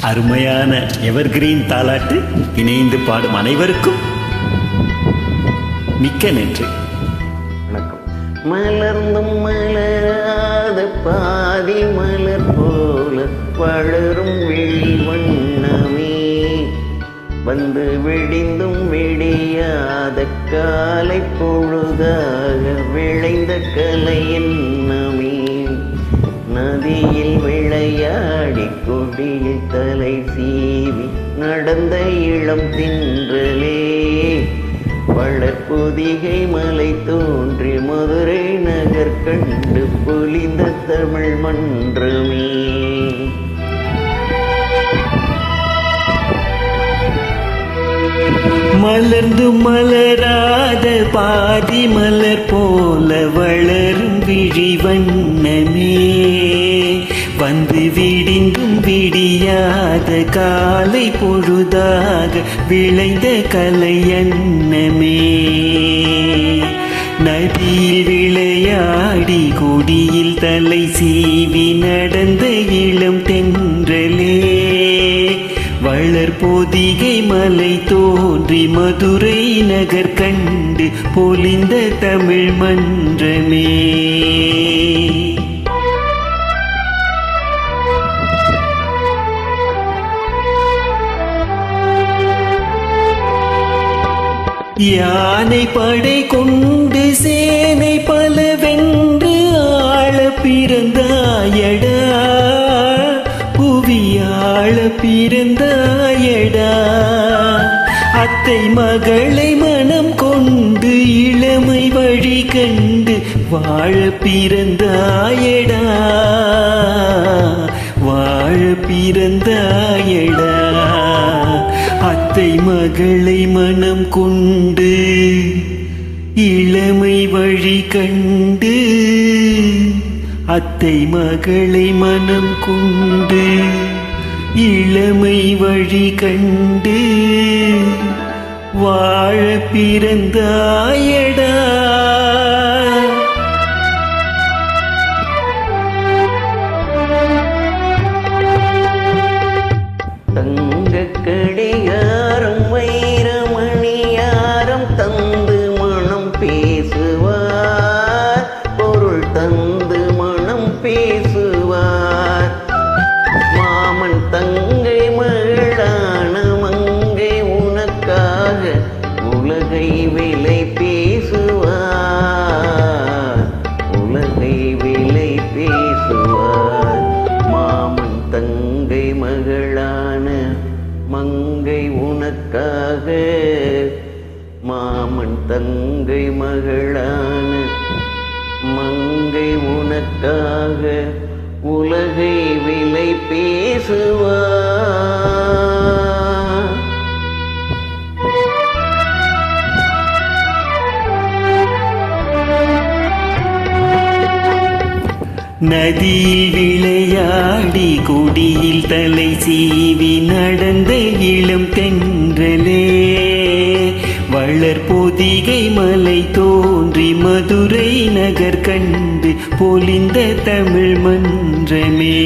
அருமையான எவர்கிரீன் தாலாட்டு இணைந்து பாடும் அனைவருக்கும் மிக்க நன்றி. வணக்கம். மலர்ந்தும் மலராத பாதி மலர் போல வளரும் விழி வண்ணமே, வந்து விடிந்தும் விடியாத காலை பொழுதாக விளைந்த கலை எண்ணமே, நதியில் விளையாடி கொடியில் தலை சீவி நடந்த இளம் தின்றலே, வளர்பொதிகை மலை தோன்றி மதுரை நகர் கண்டு பொலிந்த தமிழ் மன்றமே. மலர்ந்து மலராத பாதி மலர் போல வளரும் விழி வண்ணமே, வந்து விடிந்தும் விடியாத காலை பொழுதாக விளைந்த கலை எண்ணமே, நதியில் விளையாடி கொடியில் தலை சீவி நடந்த இளம் தென்றலே, வளர்பொதிகை மலை தோன்றி மதுரை நகர் கண்டு பொலிந்த தமிழ் மன்றமே. யானை படை கொண்டு சேனை பல வென்று ஆள பிறந்தாயடா, புவியாள பிறந்தாயடா, அத்தை மகளை மனம் கொண்டு இளமை வழி கண்டு வாழ பிறந்தாயடா, வாழ பிறந்தாயடா, அத்தை மகளை மனம் கொண்டு இளமை வழி கண்டு, அத்தை மகளை மனம் கொண்டு இளமை வழி கண்டு வாழ பிறந்தாயடா. கடிகாரம் வைரமணியாரம் தந்து மனம் பேசுவார், பொருள் தந்து மனம் பேசுவார், மாமன் தங்கை மகளான மங்கை உனக்காக உலகை விலை பேசுவார், உலகை விலை பேசுவார், மாமன் தங்கை மகளான மங்கை உனக்காக, மாமன் தங்கை மகளான மங்கை உனக்காக உலகை விலை பேசுவார். நதியில் விளையாடி கொடியில் தலை சீவி நடந்த இளம் தென்றலே, வளர்பொதிகை மலை தோன்றி மதுரை நகர் கண்டு பொலிந்த தமிழ் மன்றமே.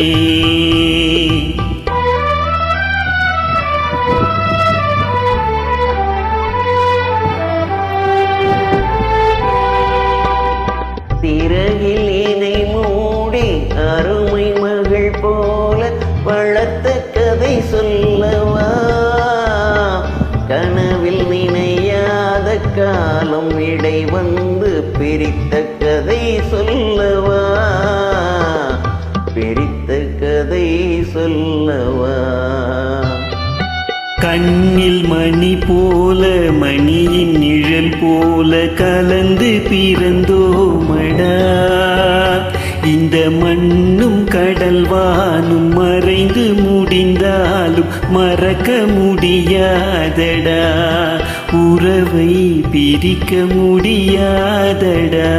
திரையில் இணை மூடி அருமை மகள் போல வளர்த்த கதை சொல்லவா, கனவில் நினையாத காலம் இடை வந்து பிரித்த கதை சொல்லவா, பிரித்த கதை சொல்லவா. கண்ணில் மணி போல மணியின் நிழல் போல கலந்து பிறந்தோமடா, இந்த மண்ணும் கடல் வானும் மறைந்து முடிந்தாலும் மறக்க முடியாதடா, உறவை பிரிக்க முடியாதடா.